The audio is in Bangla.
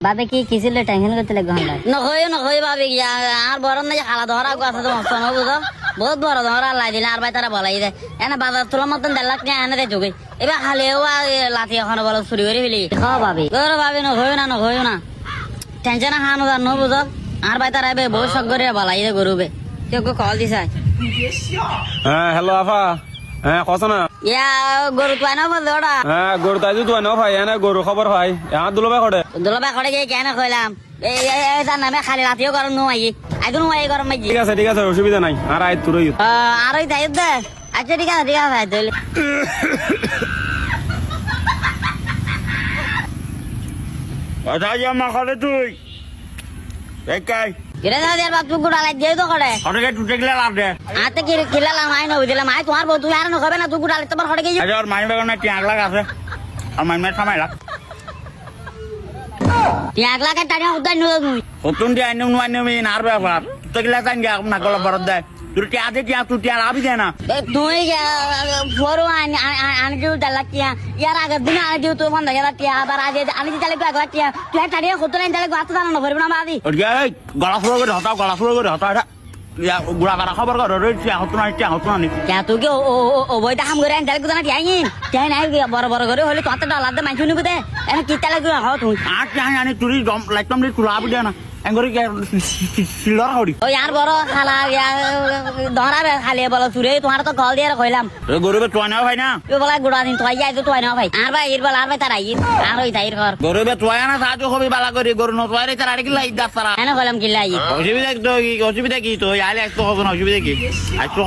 বাবে কি কিছিল টেনশন করতে লাগবে আমরা নকই বাবে আর বড় না খালা ধরা কথা তো মস্ত না বুঝো বহুত বড় ধরা লাই দিলে আর ভাই তারা বলাই দেয় এনে বাজার তোলার মতন 1.5 লাখ টাকা এনে দেয় যোগে এবার খালেও লাঠি এখন বলো চুরি করে ফেলি খাওয়া ভাবি তোর ভাবি নকইও না টেনশন হানো জান বুঝো আর ভাই তারা বহুত শখ করে বলাই দেয় গরুবে কেউ কল দিছে হ্যাঁ হ্যালো আফা হ্যাঁ কছ না ইয়া গরু তুই না বল ওটা হ্যাঁ গরু তাই তুই নাও ভাই এনে গরু খবর ভাই আমার দুলোভাই করে দুলাভাই করে গিয়ে কেন কইলাম এই তার নামে খালি রাতিও গরম নুয়াই আইতো নুয়াই গরম মাইজি ঠিক আছে অসুবিধা নাই আর আয় তুই আর ওই তাই দে আচ্ছা ঠিক আছে ভাই তাহলে আচ্ছা জামা খালে তুই একাই কিরে দাদা বাপ তুই গুড়া লাই দিয়ে তো করে হঠাৎ টুটে গেলে লাভ দে আতে কি কিলালাম আই নই দিলাম আই তোমার বউ তুই আর ন হবে না তুই গুড়া লাই তোমার হড়ে গিয়ে আচ্ছা আর মাইন বেগন না 3 লাখ আছে আর মাইন মেট সামাই লাখ 1 লাখ টাকা উদ্যান নই মুই হতুন দি আইনু আইনু মিন আর ব্যাপার তুই গেলা তান গা না গলা বড় দে তুই তুই আবি দে না তুই ফরো আনি দিও ডালা টিয়া ইয়ার আগে দিন আনি দিও তুই বন্ধ গেলা টিয়া আবার আগে আনি দিলে গা টিয়া তুই টাড়িয়া কত লাইন দিলে গাত জানা না ভরবে না বাদি গলা ফুলো করে হতা গুড়া কাটা খবর কর হতো না কে তুই কি ও বইটা হাম করে আনি দিলে জানা টিয়া টিয়া নাই বড় করে হলে কত ডালা দে মাইছু নিবে এনে কি তালে গুড়া হত তুই আর টিয়া আনি তুই লাইটম দি তুলা আবি দে না এঙ্গরি সিলর হড়ি ওই আর বড় খালা ধরাবে খালি বলো চুরে তোমার তো কল দিয়ে কইলাম গরুবে তোয়া নাও ভাই না তুই বলা গুড়া দিন তুই যাই তো তুই না ভাই আর ভাই এর বলা আর ভাই তার আই আর ওই তাইর ঘর গরুবে তোয়া না সাহায্য হবি বালা করি গরু নতোয়ারে তার আড়ি কিলা ইদাস তারা এনে কইলাম কি লাই অসুবিধা কি তো আইলে একটু হবে না অসুবিধা কি আইছো